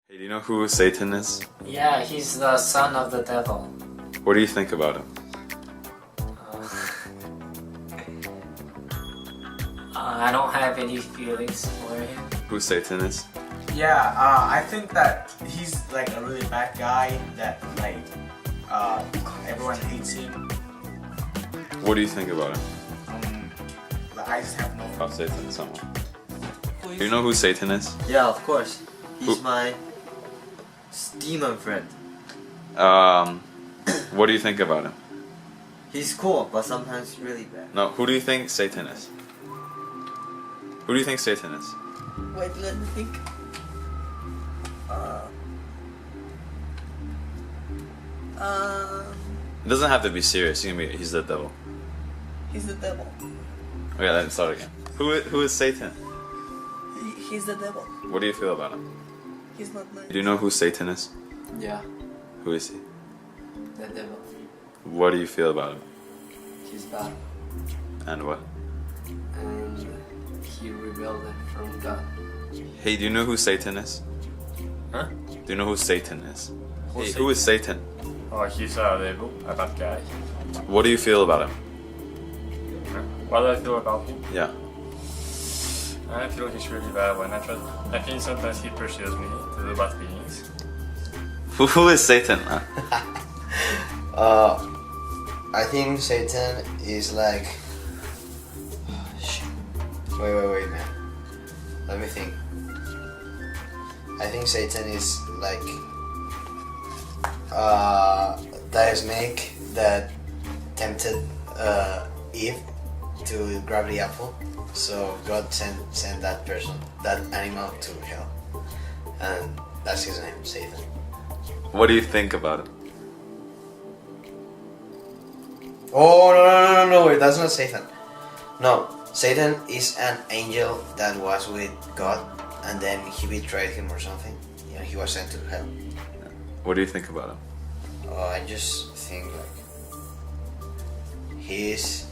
Hey, do you know who Satan is? Yeah, he's the son of the devil. What do you think about him? I don't have any feelings for him. Who Satan is? Yeah, I think that he's like a really bad guy that everyone hates him. What do you think about him? I just have no. About Satan, someone. Do you know who Satan is? Yeah, of course. He's Who? my demon friend. What do you think about him? He's cool, but sometimes really bad. No, who do you think Satan is? Who do you think Satan is? Wait, let me think. It doesn't have to be serious. You can be, he's the devil. He's the devil. Okay, let's start again. Who is Satan? He's the devil. What do you feel about him? He's not nice. Do you know who Satan is? Yeah, Who is he? the devil. What do you feel about him? He's bad. And what? And he rebelled from God. Hey, do you know who Satan is? Huh? Do you know who Satan is? Who's Hey, who is Satan? Oh, he's a devil, a bad guy. What do you feel about him? Huh? What do I feel about him? Yeah. I feel he's really bad when I think sometimes he pursues me to do bad things. Who is Satan? I think Satan is like. Shit. Wait, man. Let me think. I think Satan is like that snake that tempted Eve to grab the apple. So God sent that person, that animal, to hell, and that's his name, Satan. What do you think about him? Oh no! Wait, that's not Satan. No, Satan is an angel that was with God, and then he betrayed him or something. Yeah, he was sent to hell. What do you think about him? I just think like he's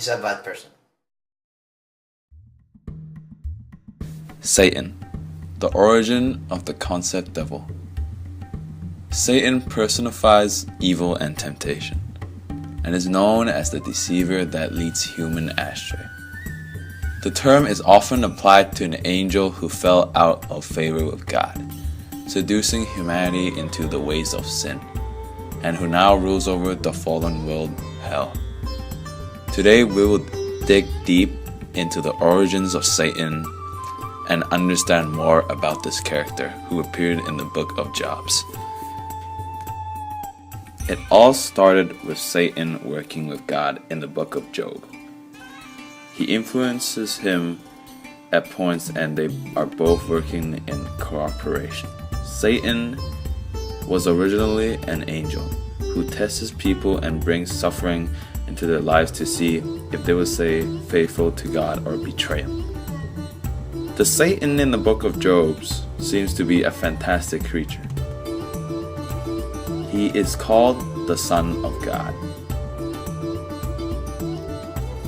a bad person. Satan, the origin of the concept devil. Satan personifies evil and temptation, and is known as the deceiver that leads human astray. The term is often applied to an angel who fell out of favor with God, seducing humanity into the ways of sin, and who now rules over the fallen world, hell. Today we will dig deep into the origins of Satan and understand more about this character who appeared in the book of Jobs. It all started with Satan working with God in the book of Job. He influences him at points and they are both working in cooperation. Satan was originally an angel who tests people and brings suffering into their lives to see if they will stay faithful to God or betray him. The Satan in the book of Job seems to be a fantastic creature. He is called the Son of God.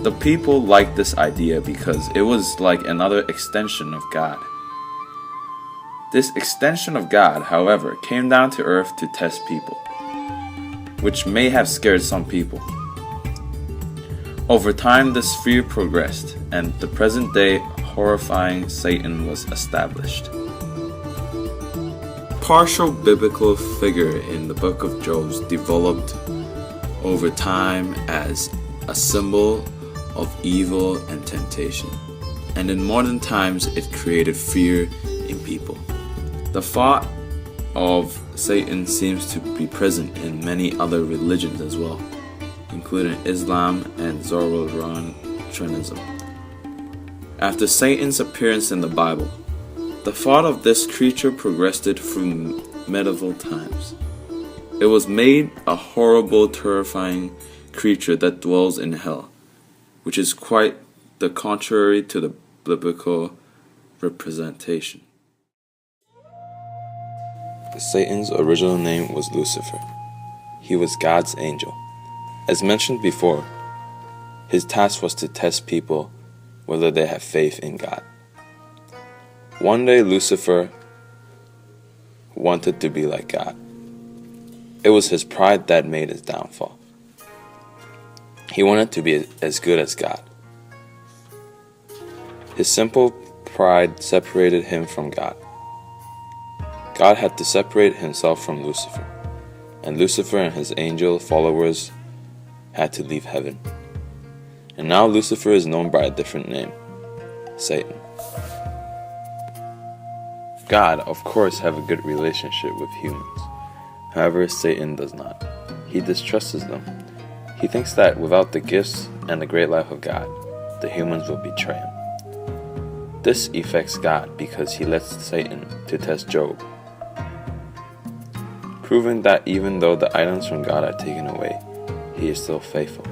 The people liked this idea because it was like another extension of God. This extension of God, however, came down to earth to test people, which may have scared some people. Over time, this fear progressed, and the present-day horrifying Satan was established. Partial biblical figure in the book of Job developed over time as a symbol of evil and temptation, and in modern times it created fear in people. The thought of Satan seems to be present in many other religions as well, including Islam and Zoroastrianism. After Satan's appearance in the Bible, the thought of this creature progressed through medieval times. It was made a horrible, terrifying creature that dwells in hell, which is quite the contrary to the biblical representation. Satan's original name was Lucifer. He was God's angel. As mentioned before, his task was to test people whether they have faith in God. One day Lucifer wanted to be like God. It was his pride that made his downfall. He wanted to be as good as God. His simple pride separated him from God. God had to separate himself from Lucifer, and Lucifer and his angel followers had to leave heaven. And now Lucifer is known by a different name, Satan. God, of course, have a good relationship with humans. However, Satan does not. He distrusts them. He thinks that without the gifts and the great life of God, the humans will betray him. This affects God because he lets Satan to test Job, proving that even though the items from God are taken away, he is still faithful.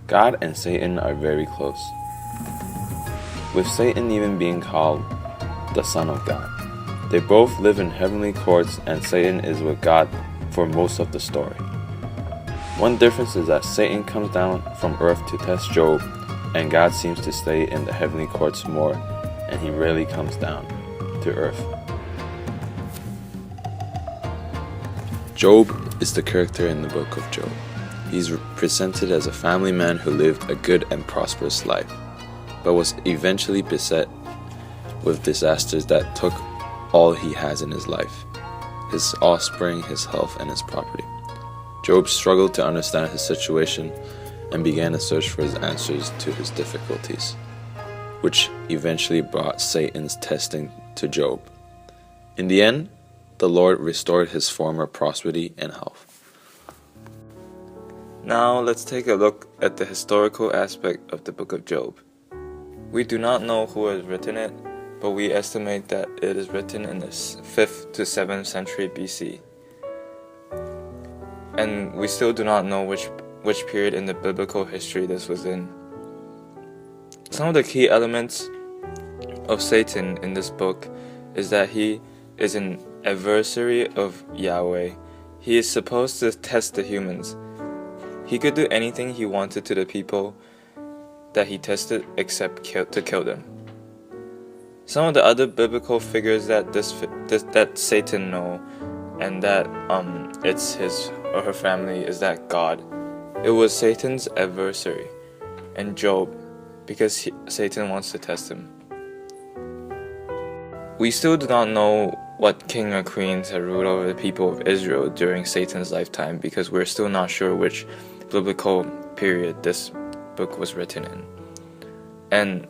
God and Satan are very close, with Satan even being called the Son of God. They both live in heavenly courts, and Satan is with God for most of the story. One difference is that Satan comes down from earth to test Job, and God seems to stay in the heavenly courts more, and he rarely comes down to earth. Job is the character in the book of Job. He's presented as a family man who lived a good and prosperous life, but was eventually beset with disasters that took all he has in his life: his offspring, his health, and his property. Job struggled to understand his situation and began a search for his answers to his difficulties, which eventually brought Satan's testing to Job. In the end, the Lord restored his former prosperity and health. Now let's take a look at the historical aspect of the book of Job. We do not know who has written it, but we estimate that it is written in the 5th to 7th century BC. And we still do not know which period in the biblical history this was in. Some of the key elements of Satan in this book is that he is an adversary of Yahweh. He is supposed to test the humans. He could do anything he wanted to the people that he tested except to kill them. Some of the other biblical figures that that Satan know, and that it's his or her family, is that God. It was Satan's adversary, and Job, because Satan wants to test him. We still do not know what king or queens had ruled over the people of Israel during Satan's lifetime, because we're still not sure which biblical period this book was written in. And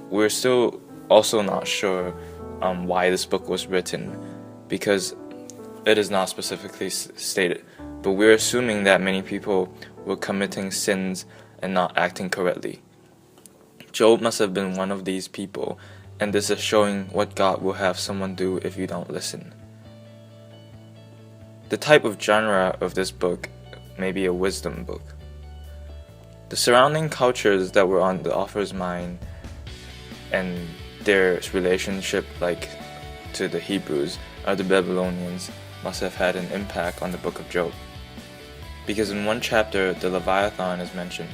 we're still also not sure why this book was written, because it is not specifically stated. But we're assuming that many people were committing sins and not acting correctly. Job must have been one of these people, and this is showing what God will have someone do if you don't listen. The type of genre of this book may be a wisdom book. The surrounding cultures that were on the author's mind and their relationship to the Hebrews or the Babylonians must have had an impact on the book of Job. Because in one chapter, the Leviathan is mentioned,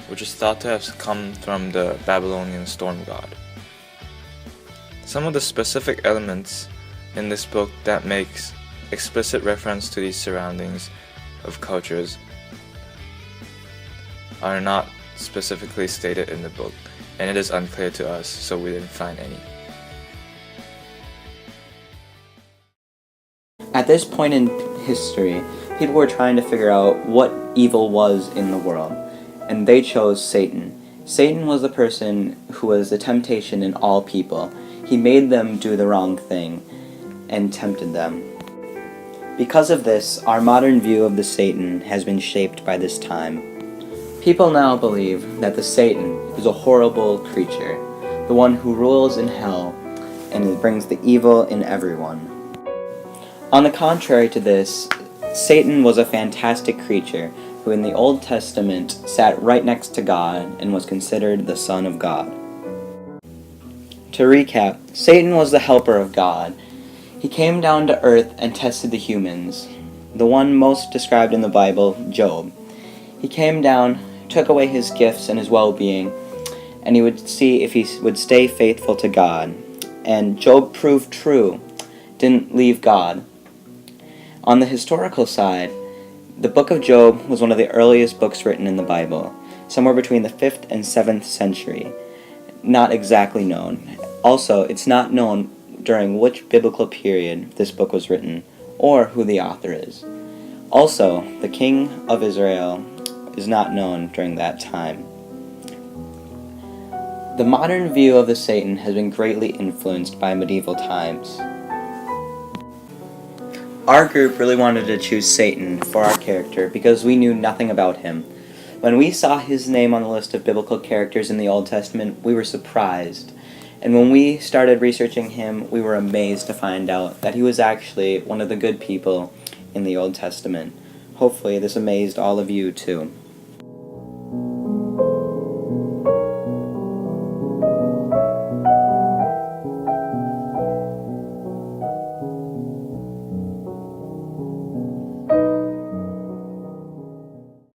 which is thought to have come from the Babylonian storm god. Some of the specific elements in this book that makes explicit reference to these surroundings of cultures are not specifically stated in the book, and it is unclear to us, so we didn't find any. At this point in history, people were trying to figure out what evil was in the world, and they chose Satan. Satan was the person who was the temptation in all people. He made them do the wrong thing and tempted them. Because of this, our modern view of the Satan has been shaped by this time. People now believe that the Satan is a horrible creature, the one who rules in hell and brings the evil in everyone. On the contrary to this, Satan was a fantastic creature who in the Old Testament sat right next to God and was considered the Son of God. To recap, Satan was the helper of God. He came down to earth and tested the humans. The one most described in the Bible, Job. He came down, took away his gifts and his well-being, and he would see if he would stay faithful to God. And Job proved true, didn't leave God. On the historical side, the book of Job was one of the earliest books written in the Bible, somewhere between the 5th and 7th century. Not exactly known. Also, it's not known during which biblical period this book was written, or who the author is. Also, the king of Israel is not known during that time. The modern view of the Satan has been greatly influenced by medieval times. Our group really wanted to choose Satan for our character because we knew nothing about him. When we saw his name on the list of biblical characters in the Old Testament, we were surprised. And when we started researching him, we were amazed to find out that he was actually one of the good people in the Old Testament. Hopefully this amazed all of you too.